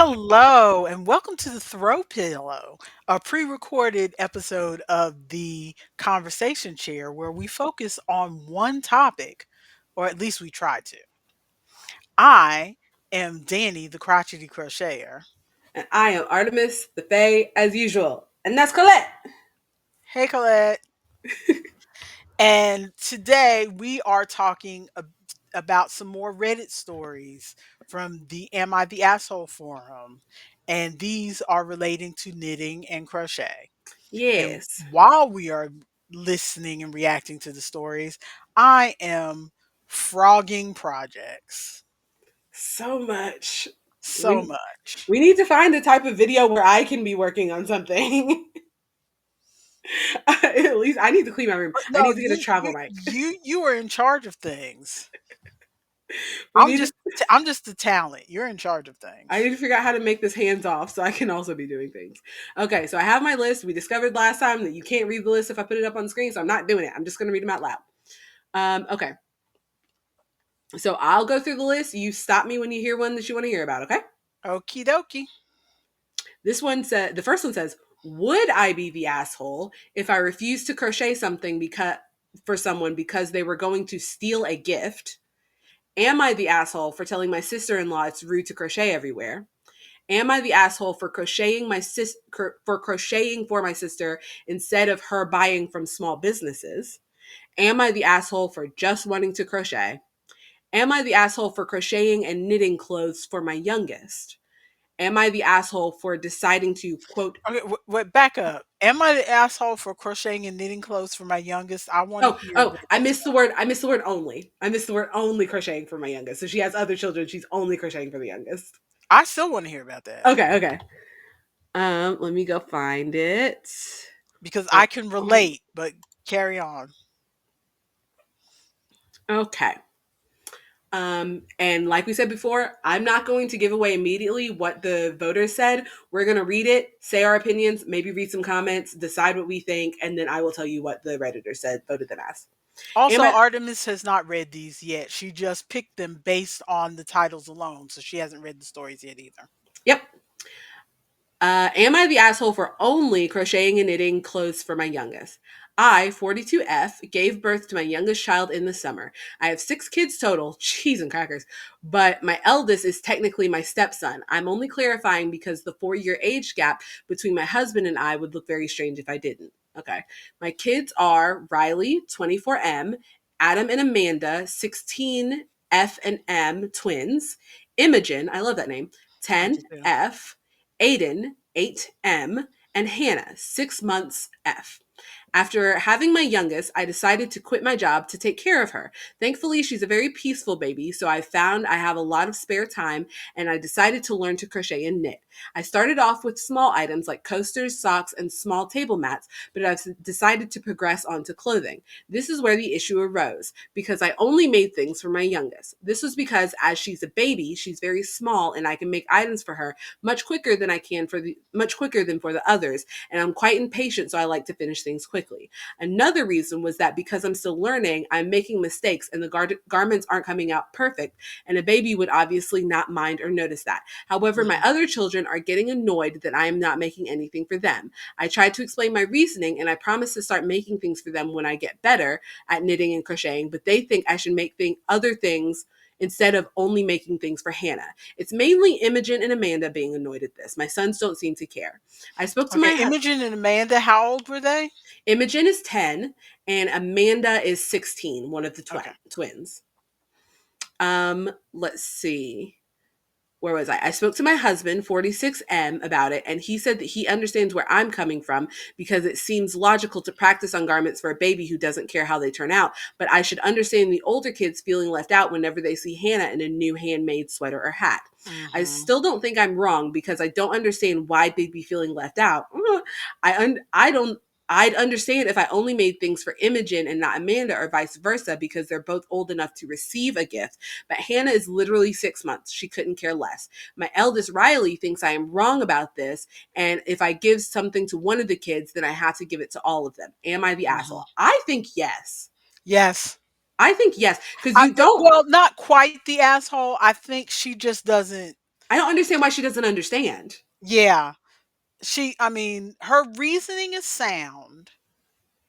Hello, and welcome to the Throw Pillow, a pre recorded episode of the Conversation Chair where we focus on one topic, or at least we try to. I am Danny, the crotchety crocheter. And I am Artemis, the Fae, as usual. And that's Colette. Hey, Colette. And today we are talking about some more Reddit stories from the Am I the Asshole forum. And these are relating to knitting and crochet. And Yes. while we are listening and reacting to the stories, I am frogging projects So much. so We much. we need to find a type of video where I can be working on something. At least I need to clean my room. But I no, need to get a travel mic. you are in charge of things. We need to I'm just the talent. You're in charge of I things. need to figure out how to make this hands off so I can also be doing things. Okay, so I have my list. We discovered last time that you can't read the list if I put it up on the screen, so I'm not doing it. I'm just gonna read them out loud. Okay. So I'll go through the list. You stop me when you hear one that you want to hear about, okay? Okie dokie. The first one says, would I be the asshole if I refused to crochet something because for someone because they were going to steal a gift? Am I the asshole for telling my sister-in-law it's rude to crochet everywhere? Am I the asshole for crocheting for my sister instead of her buying from small businesses? Am I the asshole for just wanting to crochet? Am I the asshole for crocheting and knitting clothes for my youngest? Am I the asshole for deciding to quote Okay, wait, back up. Am I the asshole for crocheting and knitting clothes for my youngest? I want to hear Oh, what I they missed say. the word. I missed the word only. I missed the word only crocheting for my youngest. So she has other children. She's only crocheting for the youngest. I still want to hear about that Okay. Let me go find it. because Uh, I can relate, but carry on. okay. And like we said before, I'm not going to give away immediately what the voters said. We're going to read it, say our opinions, maybe read some comments, decide what we think, and then I will tell you what the Redditor said, voted them as. Also, Am I? Artemis has not read these yet. She just picked them based on the titles alone, so she hasn't read the stories yet either. Yep. Am I the asshole for only crocheting and knitting clothes for my youngest? I, 42F, gave birth to my youngest child in the summer. I have 6 kids total, cheese and crackers, but my eldest is technically my stepson. I'm only clarifying because the 4-year age gap between my husband and I would look very strange if I didn't. Okay. My kids are Riley, 24M, Adam and Amanda, 16F and M twins, Imogen, I love that name, I do too. 10F, Aiden, 8M, and Hannah, 6 months F. After having my youngest, I decided to quit my job to take care of her. Thankfully, she's a very peaceful baby, so I found I have a lot of spare time and I decided to learn to crochet and knit. I started off with small items like coasters, socks, and small table mats, but I've decided to progress onto clothing. This is where the issue arose because I only made things for my youngest. This was because as she's a baby, she's very small and I can make items for her much quicker than for the others, and I'm quite impatient, so I like to finish things quickly. Another reason was that because I'm still learning, I'm making mistakes and the garments aren't coming out perfect, and a baby would obviously not mind or notice that. However, my Mhm. other children are getting annoyed that I am not making anything for them. I tried to explain my reasoning and I promised to start making things for them when I get better at knitting and crocheting, but they think I should make other things instead of only making things for Hannah. It's mainly Imogen and Amanda being annoyed at this. My sons don't seem to care. I spoke to Okay, my Imogen and Amanda, how old were they? Imogen is 10 and Amanda is 16, one of the Okay. twins. Let's see. Where was I? I spoke to my husband, 46M, about it, and he said that he understands where I'm coming from because it seems logical to practice on garments for a baby who doesn't care how they turn out. But I should understand the older kids feeling left out whenever they see Hannah in a new handmade sweater or hat. I Hmm. still don't think I'm wrong because I don't understand why they'd be feeling left out. I don't. I'd understand if I only made things for Imogen and not Amanda, or vice versa, because they're both old enough to receive a gift. But Hannah is literally 6 months. She couldn't care less. My eldest Riley thinks I am wrong about this. And if I give something to one of the kids, then I have to give it to all of them. Am I the Hmm. asshole? I think yes. Yes. I think yes. Because you don't. Well, not quite the asshole. I think she just doesn't. I don't understand why she doesn't understand. Yeah. I mean, her reasoning is sound.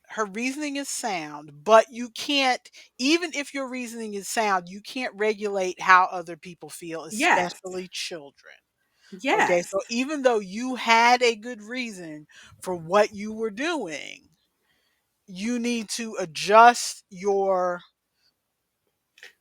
Her reasoning is sound, but you can't, even if your reasoning is sound, you can't regulate how other people feel, Yes. especially children. Okay, Yes. so even though you had a good reason for what you were doing, you need to adjust your,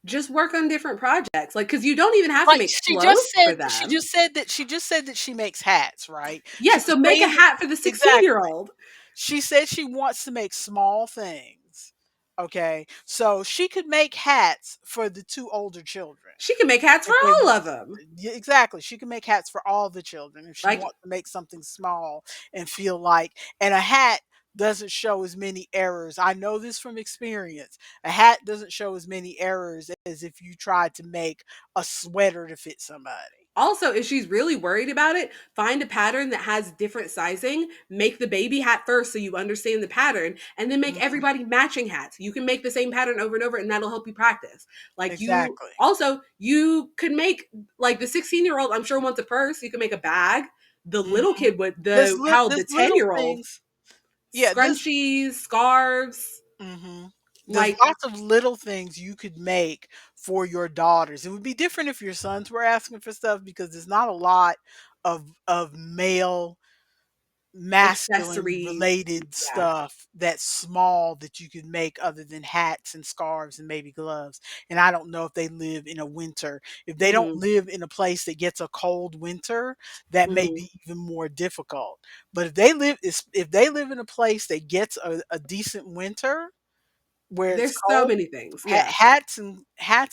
Just work on different projects. Like, cause you don't even have to like make clothes for them. she just said that she makes hats, right? Yeah, She was so make a saying that hat for the 16-year exactly. old. She said she wants to make small things. Okay. So she could make hats for the two older children. She can make hats for If they all want of them. yeah, exactly. She can make hats for all the children if she Like, wants to make something small and feel like, and a hat doesn't show as many errors. I know this from experience. A hat doesn't show as many errors as if you tried to make a sweater to fit somebody. also, if she's really worried about it, find a pattern that has different sizing, make the baby hat first so you understand the pattern, and then make Mhm. everybody matching hats. You can make the same pattern over and over, and that'll help you practice. Like, you Exactly. also, you could make, like, the 16-year old, I'm sure, wants a purse. You can make a bag. The little Mhm. kid would, the There's little 10-year old, things. Yeah, this scrunchies, scarves, mhm. There's like, lots of little things you could make for your daughters. It would be different if your sons were asking for stuff because there's not a lot of male masculine accessories. related Yeah. stuff that's small that you could make other than hats and scarves and maybe gloves. And I don't know if they live in a winter. If they don't Hmm. live in a place that gets a cold winter, that may Hmm. be even more difficult. But if they live in a place that gets a decent winter where it's There's so cold, many things. Yeah. hats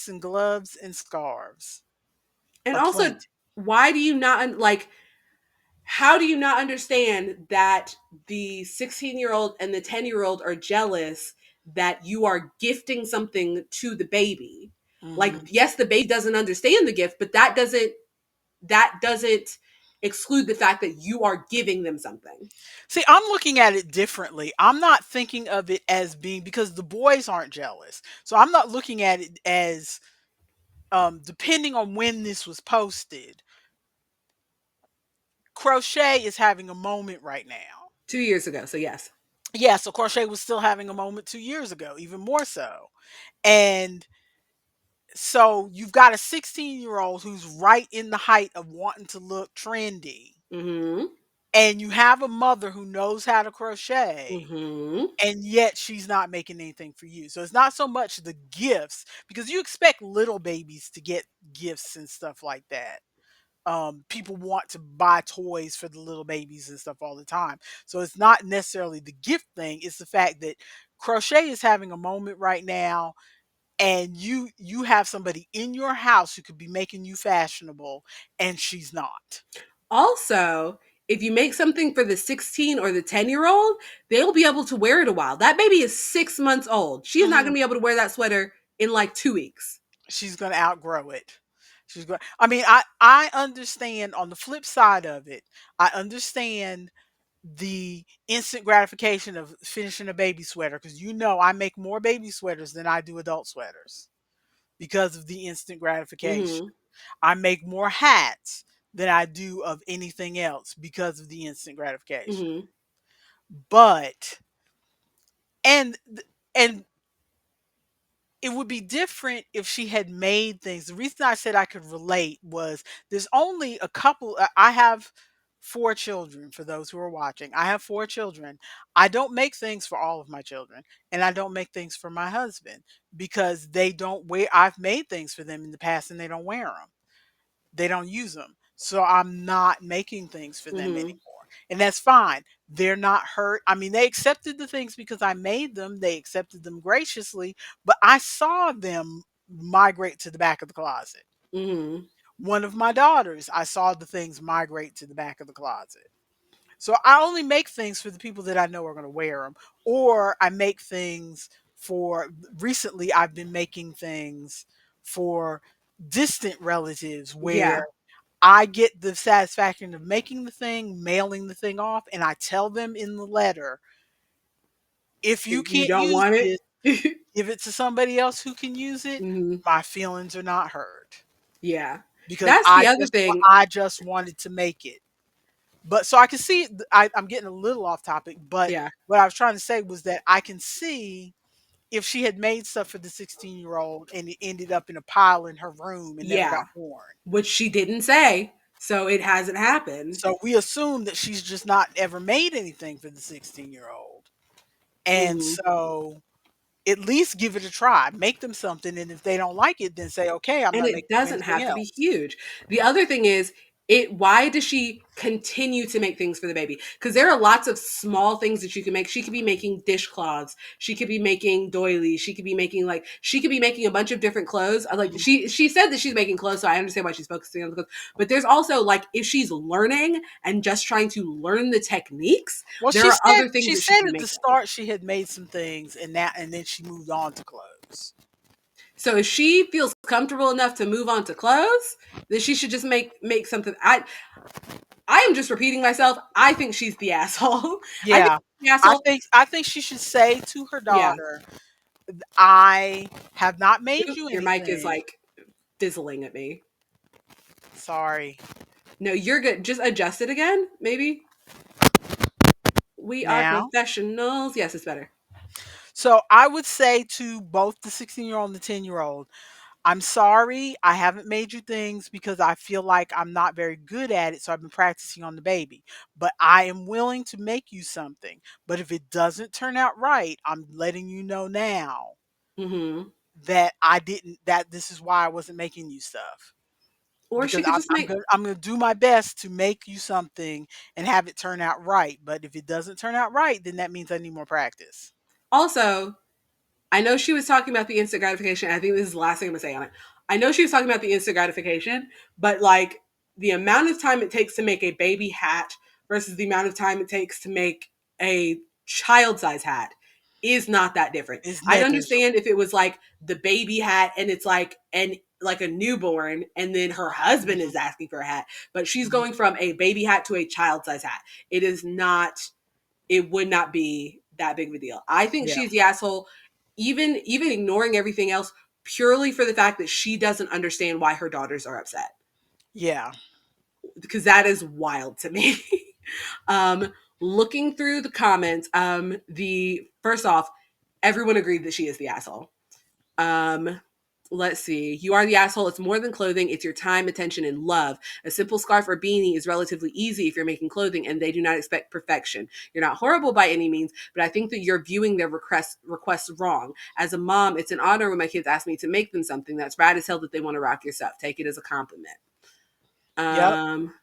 and gloves and scarves And also, aplenty. why do you not like, how do you not understand that the 16-year-old and the 10-year-old are jealous that you are gifting something to the baby? Like, Mhm. yes, the baby doesn't understand the gift, but that doesn't exclude the fact that you are giving them something. See, I'm looking at it differently. I'm not thinking of it as being because the boys aren't jealous. So I'm not looking at it as depending on when this was posted, Crochet is having a moment right now. 2 years ago, so yes. Yeah, so Crochet was still having a moment 2 years ago, even more so. And so you've got a 16-year-old who's right in the height of wanting to look trendy. Mm-hmm. And you have a mother who knows how to crochet, Mm-hmm. and yet she's not making anything for you. So it's not so much the gifts because you expect little babies to get gifts and stuff like that. People want to buy toys for the little babies and stuff all the time. So it's not necessarily the gift thing, it's the fact that crochet is having a moment right now and you have somebody in your house who could be making you fashionable and she's not. Also, if you make something for the 16 or the 10-year-old, they'll be able to wear it a while. That baby is 6 months old. She's not Mhm. going to be able to wear that sweater in like 2 weeks. She's gonna outgrow it. She's going I mean, I understand on the flip side of it, I understand the instant gratification of finishing a baby sweater because you know I make more baby sweaters than I do adult sweaters because of the instant gratification. Hmm. I make more hats than I do of anything else because of the instant gratification. Hmm. But and it would be different if she had made things. The reason I said I could relate was there's only a couple. I have four children for those who are watching. I have four children. I don't make things for all of my children, and I don't make things for my husband because they don't wear. I've made things for them in the past and they don't wear them. They don't use them. So I'm not making things for them Hmm. anymore. And that's fine. They're not hurt. I mean, they accepted the things because I made them. They accepted them graciously, but I saw them migrate to the back of the closet. Hmm. One of my daughters, I saw the things migrate to the back of the closet. So I only make things for the people that I know are going to wear them, or I make things for recently I've been making things for distant relatives where Yeah. I get the satisfaction of making the thing, mailing the thing off, and I tell them in the letter, if you If you can't don't use want this, it. give it to somebody else who can use it. Hmm. My feelings are not hurt. Yeah. because That's the other thing. I just wanted to make it. But so I can see I'm getting a little off topic, but Yeah. what I was trying to say was that I can see if she had made stuff for the 16-year-old and it ended up in a pile in her room and never got Yeah. worn. Which she didn't say. So it hasn't happened. So we assume that she's just not ever made anything for the 16-year-old. And Mhm. so at least give it a try. Make them something, and if they don't like it, then say, "Okay, I'm And not it making you doesn't anything have to be else." huge. The other thing is, it why does she continue to make things for the baby? Because there are lots of small things that you can make. She could be making dishcloths. She could be making doilies. She could be making a bunch of different clothes. Like Mhm. she said that she's making clothes, so I understand why she's focusing on the clothes. But there's also like if she's learning and just trying to learn the techniques, Well, there are other things she that she said can at the make. start she had made some things and then she moved on to clothes. So if she feels comfortable enough to move on to clothes, then she should just make something. I am just repeating myself. I think she's the asshole. I think Yeah. she's the asshole. I think she should say to her Yeah. daughter, "I have not made Oop, you your mic is anything." like fizzling at me. Sorry. No, you're good. Just adjust it again, maybe. We are Now. professionals. Yes, it's better. So I would say to both the 16-year-old and the 10-year-old, "I'm sorry, I haven't made you things because I feel like I'm not very good at it, so I've been practicing on the baby. But I am willing to make you something. But if it doesn't turn out right, I'm letting you know now Hmm. that I didn't that this is why I wasn't making you stuff. Or she Because could just make. I'm gonna do my best to make you something and have it turn out right. But if it doesn't turn out right, then that means I need more practice." Also, I know she was talking about the instant gratification. I think this is the last thing I'm gonna say on it. I know she was talking about the instant gratification, but like the amount of time it takes to make a baby hat versus the amount of time it takes to make a child size hat is not that different. It's I'd understand negligible. if it was like the baby hat and it's like a newborn and then her husband is Mhm, asking for a hat, but she's mhm. going from a baby hat to a child size hat. It is not, it would not be that big of a deal. I think Yeah. she's the asshole, even ignoring everything else purely for the fact that she doesn't understand why her daughters are upset. Yeah. Because that is wild to me. um, looking through the comments, the first off, everyone agreed that she is the asshole. Um, let's see. You are the asshole. It's more than clothing. It's your time, attention, and love. A simple scarf or beanie is relatively easy if you're making clothing and they do not expect perfection. You're not horrible by any means, but I think that you're viewing their requests wrong. As a mom, it's an honor when my kids ask me to make them something. That's rad as hell that they want to rock your stuff. Take it as a compliment. Yep. Um,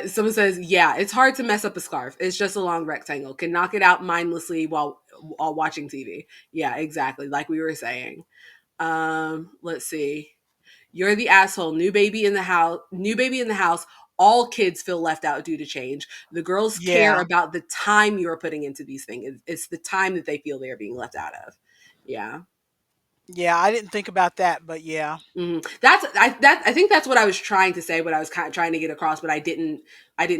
someone says, yeah, it's hard to mess up a scarf. It's just a long rectangle. Can knock it out mindlessly while watching TV. Yeah, exactly. Like we were saying. Let's see. You're the asshole. New baby in the house. New baby in the house. All kids feel left out due to change. The girls care Yeah. about the time you're putting into these things. It's the time that they feel they're being left out of. Yeah. Yeah, I didn't think about that, but yeah. I think that's what I was trying to say, what I was kind of trying to get across, but I didn't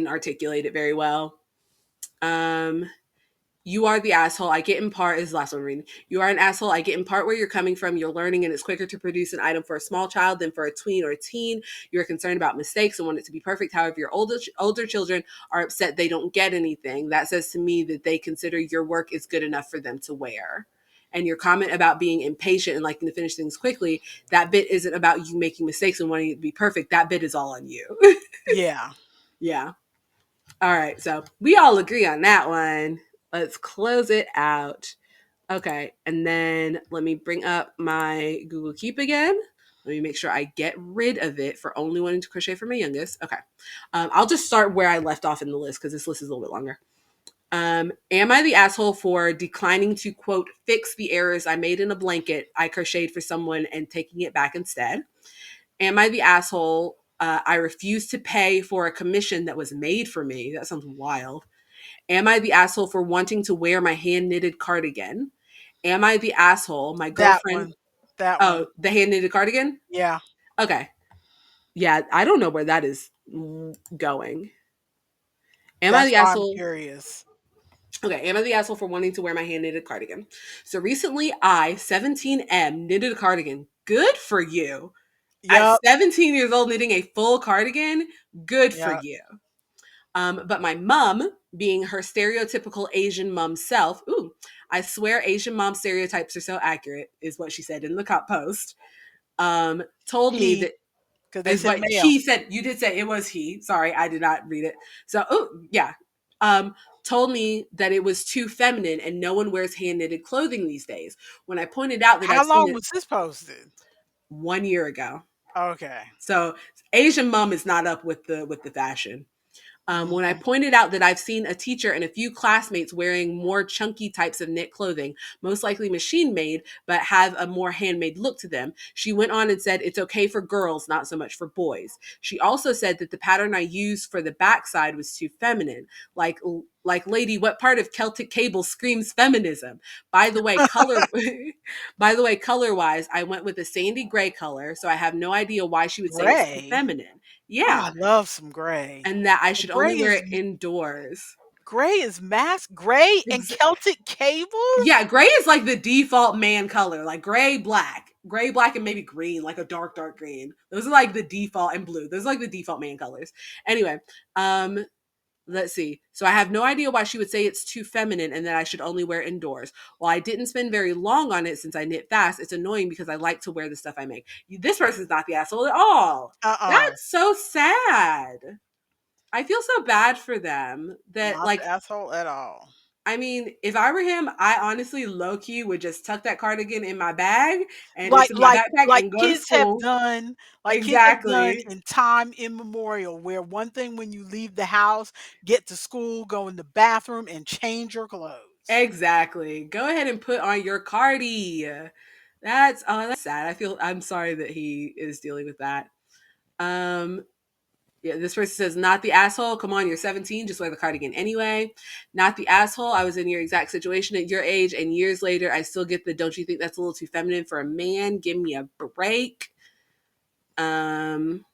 articulate it very well. Um, you are the asshole. I get in part is the last one I'm reading. You are an asshole. I get in part where you're coming from. You're learning, and it's quicker to produce an item for a small child than for a tween or a teen. You're concerned about mistakes and want it to be perfect. However, your older children are upset they don't get anything. That says to me that they consider your work is good enough for them to wear. And your comment about being impatient and liking to finish things quickly, that bit isn't about you making mistakes and wanting it to be perfect. That bit is all on you. Yeah. Yeah. All right. So we all agree on that one. Let's close it out. Okay. And then let me bring up my Google Keep again. Let me make sure I get rid of it for only wanting to crochet for my youngest. Okay. I'll just start where I left off in the list because this list is a little bit longer. Am I the asshole for declining to quote fix the errors I made in a blanket I crocheted for someone and taking it back instead? Am I the asshole? I refuse to pay for a commission that was made for me. That sounds wild. Am I the asshole for wanting to wear my hand knitted cardigan? Am I the asshole? My That girlfriend. one. That Oh, one. the hand knitted cardigan? Yeah. Okay. Yeah, I don't know where that is going. Am I That's the why I'm asshole? curious. Okay, am I the asshole for wanting to wear my hand knitted cardigan? So recently, I, 17M, knitted a cardigan. Good for you. At Yep. 17 years old, knitting a full cardigan, good for Yep. you. But my mom, being her stereotypical Asian mom self, ooh, I swear Asian mom stereotypes are so accurate, is what she said in the cop post. Told me He, that because they is said what male. he said. You did say it was he. Sorry, I did not read it. So, oh yeah. Um, Told me that it was too feminine and no one wears hand knitted clothing these days. When I pointed out that I've How seen long it was this posted? 1 year ago. Okay. So Asian mom is not up with the fashion. When I Mhm. pointed out that I've seen a teacher and a few classmates wearing more chunky types of knit clothing, most likely machine made, but have a more handmade look to them, she went on and said it's okay for girls, not so much for boys. She also said that the pattern I used for the backside was too feminine. Like lady, what part of Celtic cable screams feminism? By the way, color by the way, color wise, I went with a sandy gray color, so I have no idea why she would say it's too Gray. feminine. Oh, Yeah, I love some gray. and that I But should only wear it indoors. gray is mask gray and Ex- Celtic cables? yeah, gray is like the default man color, like gray, black, and maybe green, like a dark, dark green. Those are like the default, and blue. Those are like the default man colors. Anyway, um, let's see. So I have no idea why she would say it's too feminine and that I should only wear indoors. While I didn't spend very long on it since I knit fast, it's annoying because I like to wear the stuff I make. This person's not the asshole at all. Uh-uh. That's so sad. I feel so bad for them that Not the like asshole at all. I mean, if I were him, I honestly low key would just tuck that cardigan in my bag and Like it's in my like backpack like and go to kids have school. done like kids have done Exactly. in time immemorial, where one thing when you leave the house, get to school, go in the bathroom, and change your clothes. Exactly. Go ahead and put on your cardi. That's sad. I'm sorry that he is dealing with that. Um yeah, this person says, not the asshole. Come on, you're 17. Just wear the cardigan anyway. Not the asshole. I was in your exact situation at your age, and years later, I still get the don't you think that's a little too feminine for a man? Give me a break. Um,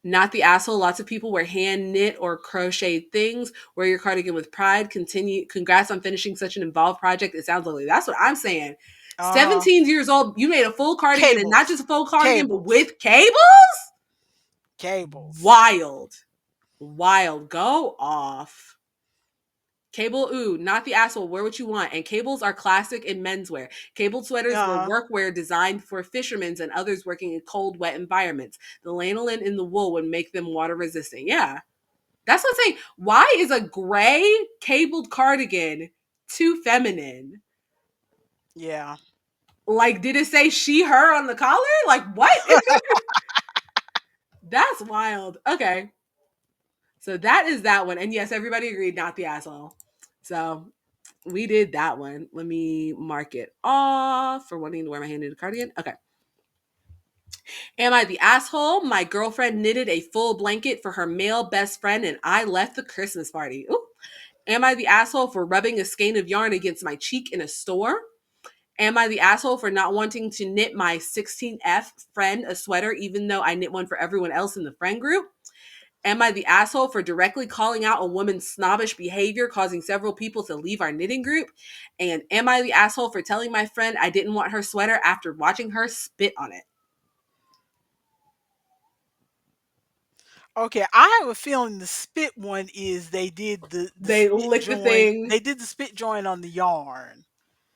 Not the asshole. Lots of people wear hand knit or crochet things. Wear your cardigan with pride. Continue. Congrats on finishing such an involved project. It sounds lovely. That's what I'm saying. Uh-huh. 17 years old, you made a full cardigan and not Cables. just a full cardigan, but Cables. with cables? Cables. Wild. Wild. Go off. Cable, ooh, not the asshole. Wear what you want. And cables are classic in menswear. Cabled sweaters were Uh-huh. workwear designed for fishermen and others working in cold, wet environments. The lanolin in the wool would make them water resistant. Yeah. That's what I'm saying. Why is a gray cabled cardigan too feminine? Yeah. Like, did it say she, her on the collar? Like, what is there? That's wild. Okay. So that is that one. And yes, everybody agreed, not the asshole. So we did that one. Let me mark it off for wanting to wear my hand knitted cardigan. Okay. Am I the asshole? My girlfriend knitted a full blanket for her male best friend and I left the Christmas party. Ooh. Am I the asshole for rubbing a skein of yarn against my cheek in a store? Am I the asshole for not wanting to knit my 16F friend a sweater even though I knit one for everyone else in the friend group? Am I the asshole for directly calling out a woman's snobbish behavior, causing several people to leave our knitting group? And am I the asshole for telling my friend I didn't want her sweater after watching her spit on it? Okay, I have a feeling the spit one is they did the They spit licked the join. thing. They did the spit join on the yarn.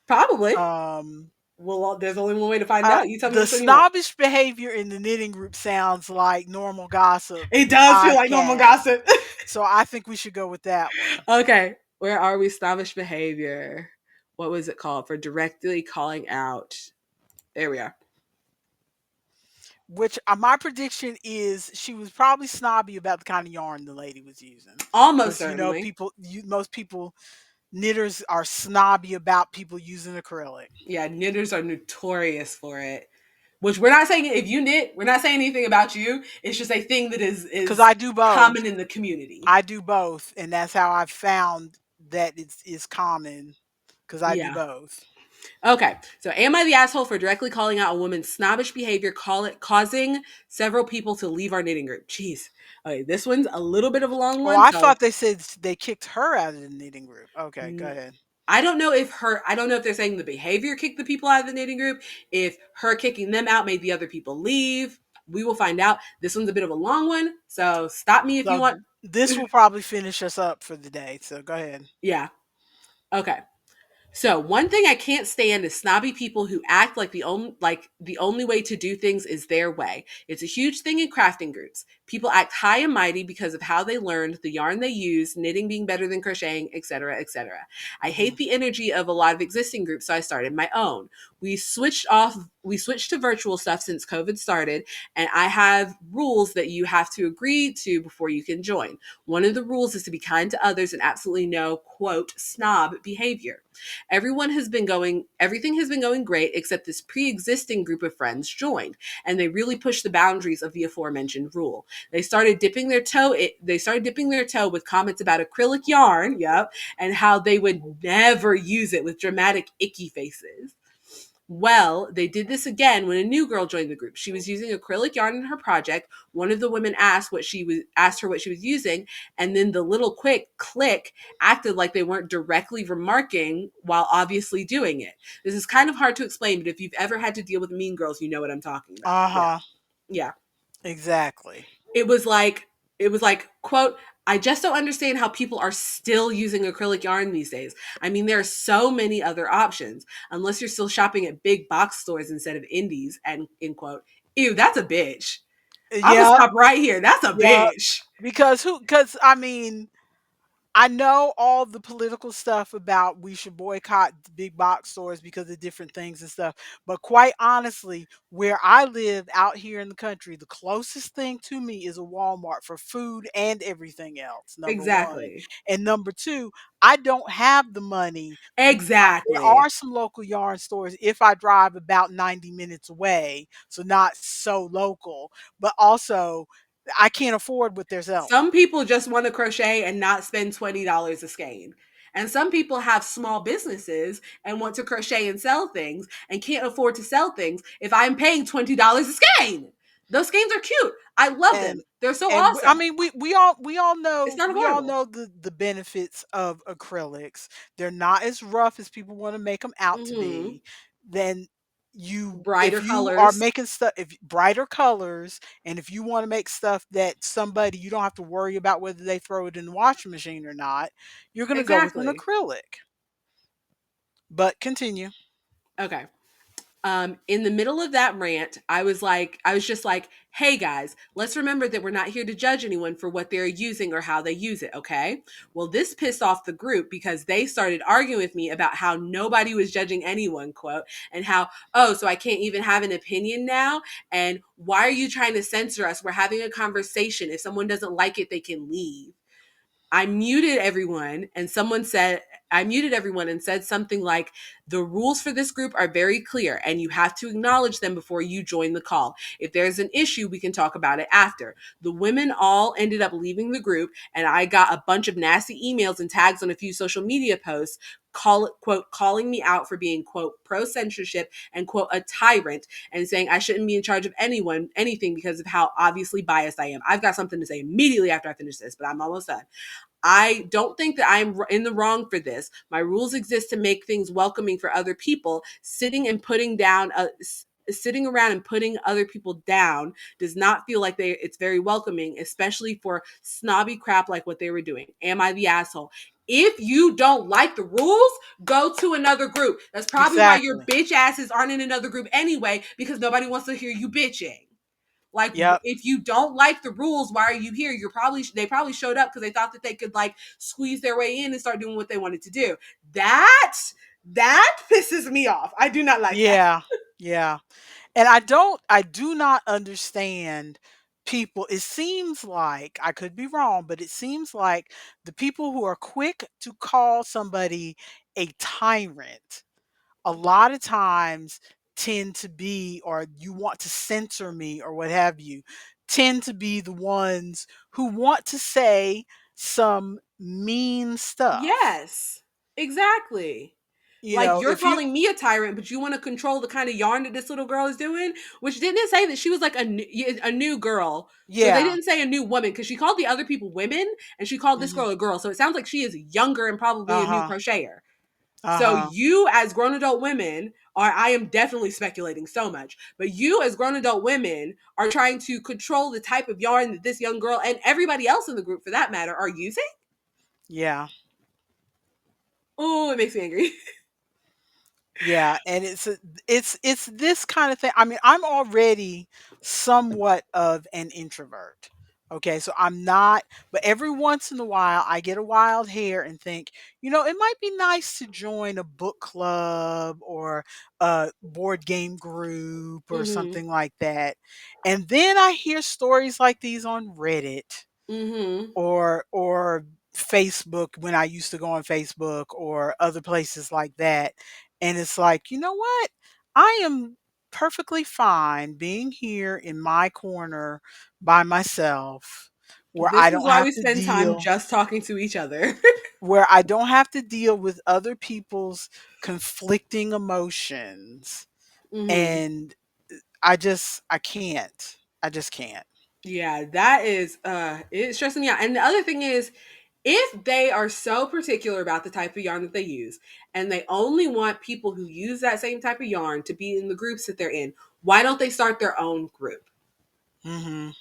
Probably. Um, Well, there's only one way to find out. You tell me the which one you want. snobbish behavior in the knitting group sounds like normal gossip It does feel like normal podcast, gossip. so I think we should go with that one. Okay, where are we? Snobbish behavior. What was it called? For directly calling out. There we are. Which my prediction is she was probably snobby about the kind of yarn the lady was using, Almost because certainly. most people knitters are snobby about people using acrylic. Yeah, knitters are notorious for it. Which we're not saying if you knit, we're not saying anything about you. It's just a thing that Because is I do both. common in the community. I do both, and that's how I've found that it's common, because I do Yeah. both. Okay. So am I the asshole for directly calling out a woman's snobbish behavior, causing several people to leave our knitting group? Jeez. Okay, this one's a little bit of a long Oh, one. I So thought they said they kicked her out of the knitting group. Okay, go mm, ahead. I don't know if they're saying the behavior kicked the people out of the knitting group, if her kicking them out made the other people leave. we will find out. This one's a bit of a long one, so stop me if you So want. this will probably finish us up for the day. So go ahead. Yeah. Okay. So one thing I can't stand is snobby people who act like the only way to do things is their way. It's a huge thing in crafting groups. People act high and mighty because of how they learned, the yarn they use, knitting being better than crocheting, etc., etc. I Hmm. hate the energy of a lot of existing groups, so I started my own. We switched to virtual stuff since COVID started, and I have rules that you have to agree to before you can join. One of the rules is to be kind to others and absolutely no quote snob behavior. Everything has been going great except this pre-existing group of friends joined, and they really pushed the boundaries of the aforementioned rule. They started dipping their toe with comments about acrylic yarn, yep, and how they would never use it with dramatic icky faces. Well, they did this again when a new girl joined the group. She was using acrylic yarn in her project. One of the women asked her what she was using, and then the little quick click acted like they weren't directly remarking while obviously doing it. This is kind of hard to explain, but if you've ever had to deal with mean girls, you know what I'm talking about. Uh Yeah. huh. Yeah. Exactly. It was like quote, I just don't understand how people are still using acrylic yarn these days. I mean, there are so many other options, unless you're still shopping at big box stores instead of indies. And in quote, ew, that's a bitch. I'm gonna Yeah. stop right here. That's a Yeah. bitch. Because who? Because I mean, I know all the political stuff about we should boycott the big box stores because of different things and stuff. But quite honestly, where I live out here in the country, the closest thing to me is a Walmart for food and everything else, number one. Exactly. And number two, I don't have the money. There Exactly. are some local yarn stores if I drive about 90 minutes away, so not so local, but also I can't afford what they're selling. Some people just want to crochet and not spend $20 a skein. And some people have small businesses and want to crochet and sell things and can't afford to sell things if I'm paying $20 a skein. Those skeins are cute. I love them. And They're so I awesome. mean It's not we all horrible. know the benefits of acrylics. They're not as rough as people want to make them out to Hmm. be. Then you Brighter if you are colors. making stuff if brighter colors, and if you want to make stuff that somebody you don't have to worry about whether they throw it in the washing machine or not, you're going to go with an Exactly. acrylic. But continue. Okay. In the middle of that rant, I was just like, hey guys, let's remember that we're not here to judge anyone for what they're using or how they use it, okay? Well, this pissed off the group because they started arguing with me about how nobody was judging anyone, quote, and how, oh, so I can't even have an opinion now? And why are you trying to censor us? We're having a conversation. If someone doesn't like it, they can leave. I muted everyone and someone said, I muted everyone and said something like, the rules for this group are very clear and you have to acknowledge them before you join the call. If there's an issue, we can talk about it after. The women all ended up leaving the group, and I got a bunch of nasty emails and tags on a few social media posts calling me out for being quote pro censorship and quote a tyrant, and saying I shouldn't be in charge of anything because of how obviously biased I am. I've got something to say immediately after I finish this, but I'm almost done. I don't think that I'm in the wrong for this. My rules exist to make things welcoming for other people. Sitting around and putting other people down does not feel like it's very welcoming, especially for snobby crap like what they were doing. Am I the asshole? If you don't like the rules, go to another group. That's probably why your Exactly. bitch asses aren't in another group anyway, because nobody wants to hear you bitching. Like, Yep. if you don't like the rules, why are you here? They probably showed up because they thought that they could like squeeze their way in and start doing what they wanted to do. That that pisses me off. I do not like that. Yeah. Yeah. And I do not understand people. It seems like, I could be wrong, but it seems like the people who are quick to call somebody a tyrant a lot of times tend to be, or you want to censor me or what have you, tend to be the ones who want to say some mean stuff. Yes, exactly. You Like, know, you're if you calling me a tyrant, but you want to control the kind of yarn that this little girl is doing, which didn't say that she was like a new girl. So they yeah. didn't say a new woman because she called the other people women and she called this Mhm. girl a girl. So it sounds like she is younger and probably a new Uh-huh. crocheter. So Uh-huh. you, as grown adult women, I am definitely speculating so much, but you as grown adult women are trying to control the type of yarn that this young girl and everybody else in the group for that matter are using. Yeah. Oh, it makes me angry. Yeah, and it's this kind of thing. I mean, I'm already somewhat of an introvert. Okay, so I'm not, but every once in a while I get a wild hair and think, it might be nice to join a book club or a board game group or Mm-hmm. something like that. And then I hear stories like these on Reddit Mm-hmm. or Facebook when I used to go on Facebook or other places like that. And it's like, you know what? I am perfectly fine being here in my corner by myself where This I is don't why have we to spend time deal just talking to each other. with other people's conflicting emotions. Mm-hmm. And I can't. I just can't. Yeah, that is it's stressing me out. And the other thing is, if they are so particular about the type of yarn that they use and they only want people who use that same type of yarn to be in the groups that they're in, why don't they start their own group? Mhm.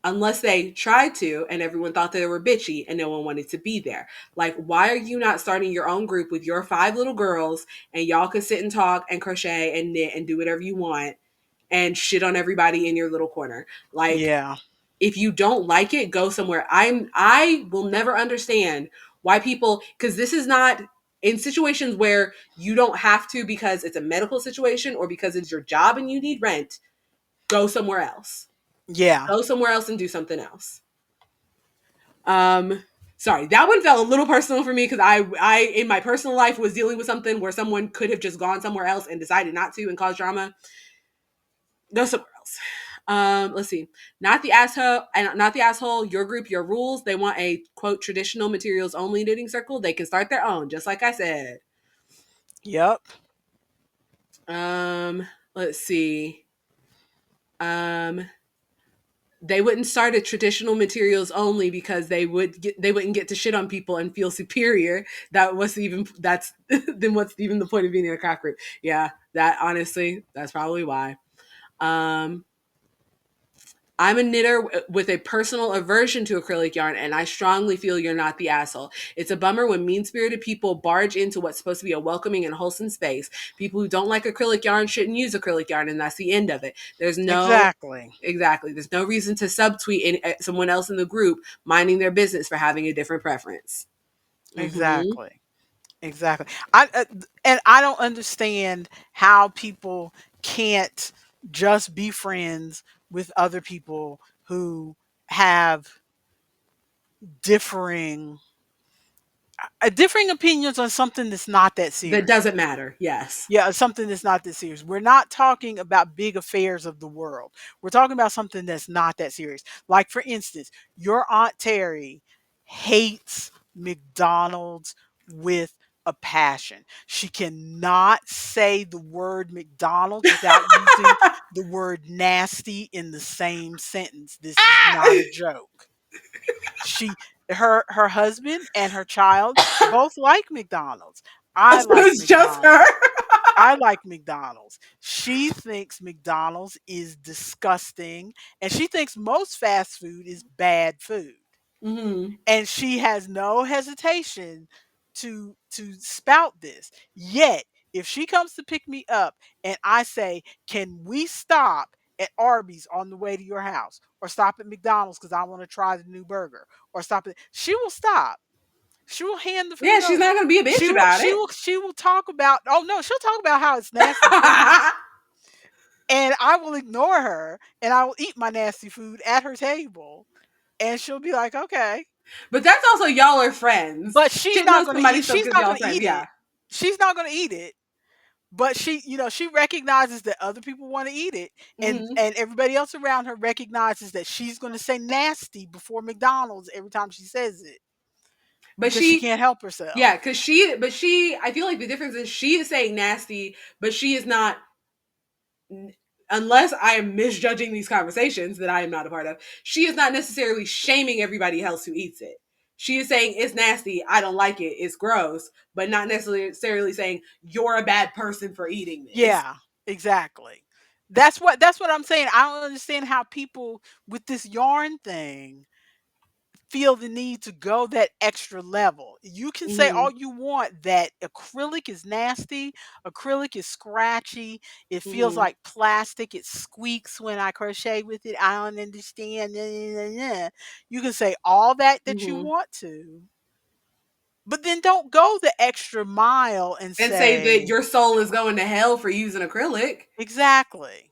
Unless they tried to and everyone thought they were bitchy and no one wanted to be there. Like, why are you not starting your own group with your 5 little girls and y'all could sit and talk and crochet and knit and do whatever you want and shit on everybody in your little corner? Like, Yeah. if you don't like it, go somewhere. I will never understand why people, because this is not in situations where you don't have to because it's a medical situation or because it's your job and you need rent, go somewhere else. Yeah. Go somewhere else and do something else. Um, sorry, that one felt a little personal for me because I in my personal life was dealing with something where someone could have just gone somewhere else and decided not to and caused drama. Go somewhere else. Let's see. Not the asshole and not the asshole. Your group, your rules. They want a quote traditional materials only knitting circle. They can start their own, just like I said. Yep. Let's see. Um, they wouldn't start a traditional materials only because they wouldn't get to shit on people and feel superior. That's then what's even the point of being in a craft group? Yeah, that honestly, that's probably why. Um, I'm a knitter with a personal aversion to acrylic yarn, and I strongly feel you're not the asshole. It's a bummer when mean spirited people barge into what's supposed to be a welcoming and wholesome space. People who don't like acrylic yarn shouldn't use acrylic yarn, and that's the end of it. There's no Exactly. Exactly. There's no reason to subtweet someone else in the group minding their business for having a different preference. Mm-hmm. Exactly. Exactly. And I don't understand how people can't just be friends with other people who have differing differing opinions on something that's not that That serious. doesn't matter. Yes. Yeah, something that's not that serious. We're not talking about big affairs of the world. We're talking about something that's not that serious. Like, for instance, your Aunt Terry hates McDonald's with a passion. She cannot say the word McDonald's without using the word nasty in the same sentence. This is not a joke. She her husband and her child both like McDonald's. I So like it's just McDonald's. her. I like McDonald's. She thinks McDonald's is disgusting, and she thinks most fast food is bad food. Mm-hmm. And she has no hesitation to spout this. Yet, if she comes to pick me up and I say, "Can we stop at Arby's on the way to your house, or stop at McDonald's because I want to try the new burger, or stop at," she will stop. She will hand the Yeah, food she's not over. going to be a bitch about it. She will talk about, oh no, she'll talk about how it's nasty food. And I will ignore her and I will eat my nasty food at her table. And she'll be like, okay. But that's also y'all are friends. But she's Shitting not on gonna somebody eat so she's good not y'all gonna friends. eat Yeah. it. She's not gonna eat it. But she recognizes that other people want to eat it, Mm-hmm. and everybody else around her recognizes that she's going to say nasty before McDonald's every time she says it But because she she, can't help yeah, herself. because I feel like the difference is she is saying nasty, but she is not, unless I am misjudging these conversations that I am not a part of, she is not necessarily shaming everybody else who eats it. She is saying it's nasty, I don't like it, it's gross, but not necessarily saying you're a bad person for eating this. Yeah, exactly. That's what I'm saying. I don't understand how people with this yarn thing feel the need to go that extra level. You can say Mhm. all you want that acrylic is nasty, acrylic is scratchy, it feels Mhm. like plastic, it squeaks when I crochet with it. I don't understand. You can say all that you Mhm. want to, but then don't go the extra mile and And say that say your soul is going to hell for using acrylic. exactly.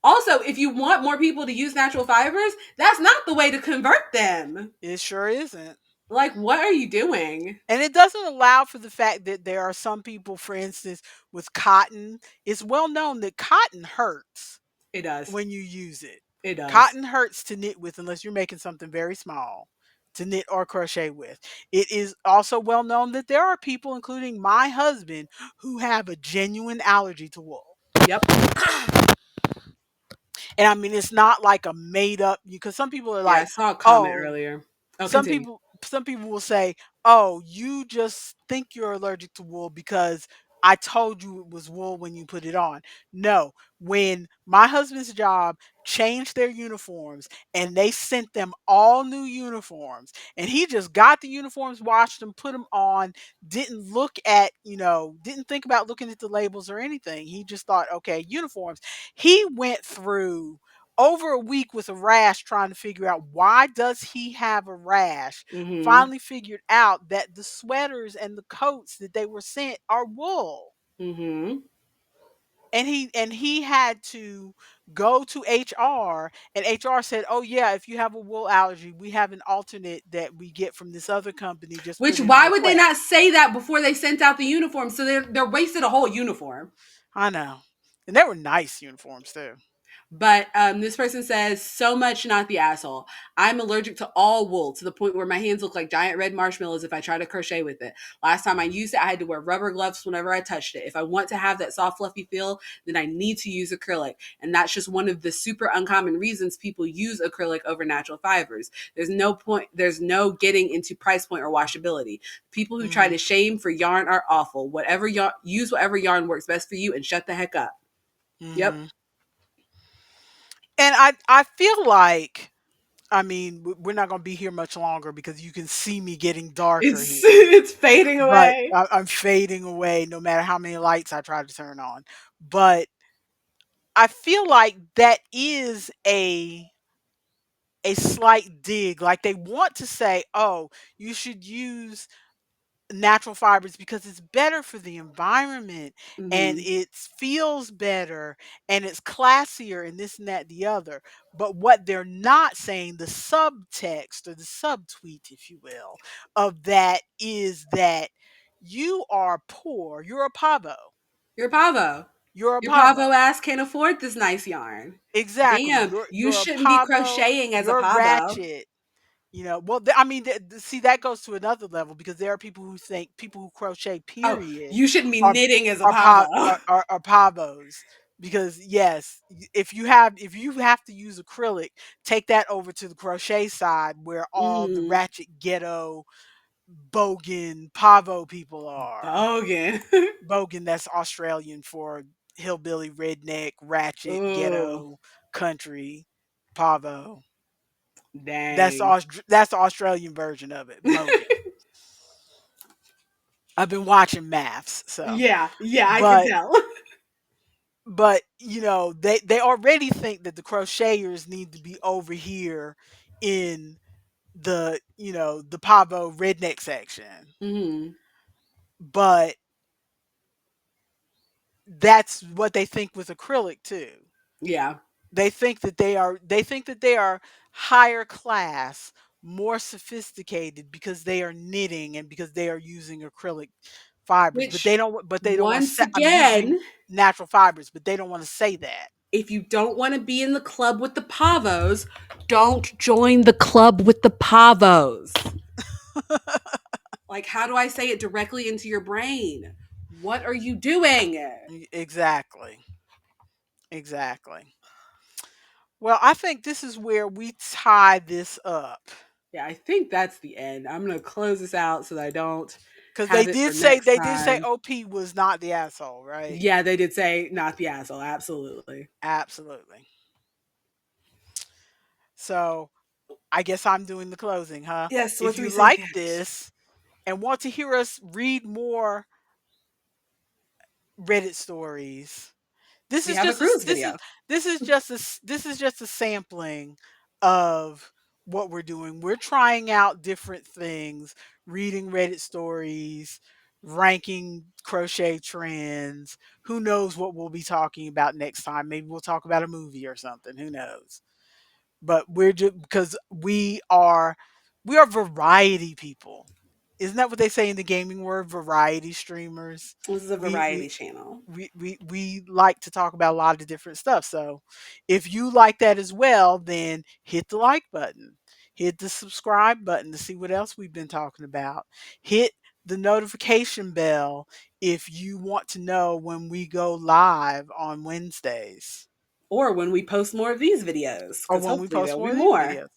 Also, if you want more people to use natural fibers, that's not the way to convert them. It sure isn't. Like, what are you doing? And it doesn't allow for the fact that there are some people, for instance, with cotton. It's well known that cotton hurts It does. when you use it. It does. Cotton hurts to knit with unless you're making something very small to knit or crochet with. It is also well known that there are people, including my husband, who have a genuine allergy to wool. Yep. And I mean, it's not like a made up, because some people are Yeah, I like, saw a comment oh, earlier. Oh, some continue. people will say, "Oh, you just think you're allergic to wool because I told you it was wool when you put it on." No, when my husband's job changed their uniforms and they sent them all new uniforms, and he just got the uniforms, washed them, put them on, didn't look at, didn't think about looking at the labels or anything. He just thought, "Okay, uniforms." He went through over a week with a rash trying to figure out why does he have a rash. Mhm. Finally figured out that the sweaters and the coats that they were sent are wool. Mhm. And he had to go to HR, and HR said, "Oh yeah, if you have a wool allergy, we have an alternate that we get from this other company. Just Which put in a why would they request." not say that before they sent out the uniform? So they're wasted a whole uniform. I know. And they were nice uniforms too. But this person says, so much not the asshole. I'm allergic to all wool to the point where my hands look like giant red marshmallows if I try to crochet with it. Last time I used it, I had to wear rubber gloves whenever I touched it. If I want to have that soft, fluffy feel, then I need to use acrylic. And that's just one of the super uncommon reasons people use acrylic over natural fibers. There's no getting into price point or washability. People who try Hmm. to shame for yarn are awful. Whatever yarn, use whatever yarn works best for you and shut the heck up. Yep. Hmm. And I feel like, I mean, we're not going to be here much longer because you can see me getting darker It's here. it's fading But away. I'm fading away no matter how many lights I try to turn on. But I feel like that is a slight dig. Like they want to say, "Oh, you should use natural fibers because it's better for the environment and Mhm. it feels better and it's classier and this and that the other." But what they're not saying, the subtext or the subtweet, if you will, of that is that you are poor. You're a pavo. Your pavo. You're a Your pavo pavo. ass can't afford this nice yarn. Exactly. Damn, You're you you're a shouldn't be pavo. crocheting as a You're pavo. ratchet. Well, I mean, see, that goes to another level because there are people who think people who crochet, Oh, period, you shouldn't be are knitting as a are pavo. pavos. Because yes, if you have to use acrylic, take that over to the crochet side where all the Mhm. ratchet ghetto bogan pavo people are. Bogan. Bogan, that's Australian for hillbilly, redneck, ratchet, Ooh, ghetto, country, pavo. dang. That's the Australian version of it, bogan. I've been watching maths, so Yeah, yeah, I can but tell. they already think that the crocheters need to be over here in the pavo redneck section, Mhm. but that's what they think with acrylic too. Yeah. They think that they are higher class, more sophisticated because they are knitting and because they are using acrylic fibers, but Which they don't want to once say I'm using again, natural fibers, but they don't want to say that. if you don't want to be in the club with the pavos, don't join the club with the pavos. Like, how do I say it directly into your brain? What are you doing? Exactly. Exactly. Well, I think this is where we tie this up. Yeah, I think that's the end. I'm gonna close this out so that I don't Because have it for next they did say time. OP was not the asshole, right? Yeah, they did say not the asshole. Absolutely. Absolutely. So I guess I'm doing the closing, huh? Yes. What If do you we say, like Kent? this and want to hear us read more Reddit stories, this We is have a just a cruise video. this is just a sampling of what we're doing. We're trying out different things, reading Reddit stories, ranking crochet trends. Who knows what we'll be talking about next time? Maybe we'll talk about a movie or something. Who knows? But we're just because we are variety people. Isn't that what they say in the gaming word? Variety streamers. This is a We variety we channel. we like to talk about a lot of different stuff. So if you like that as well, then hit the like button, hit the subscribe button to see what else we've been talking about. Hit the notification bell if you want to know when we go live on Wednesdays Or when we post more of these videos, or because when we hopefully post there'll be more of these more. videos.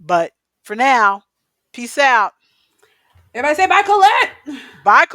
But for now, peace out. Everybody say bye, Colette! Bye.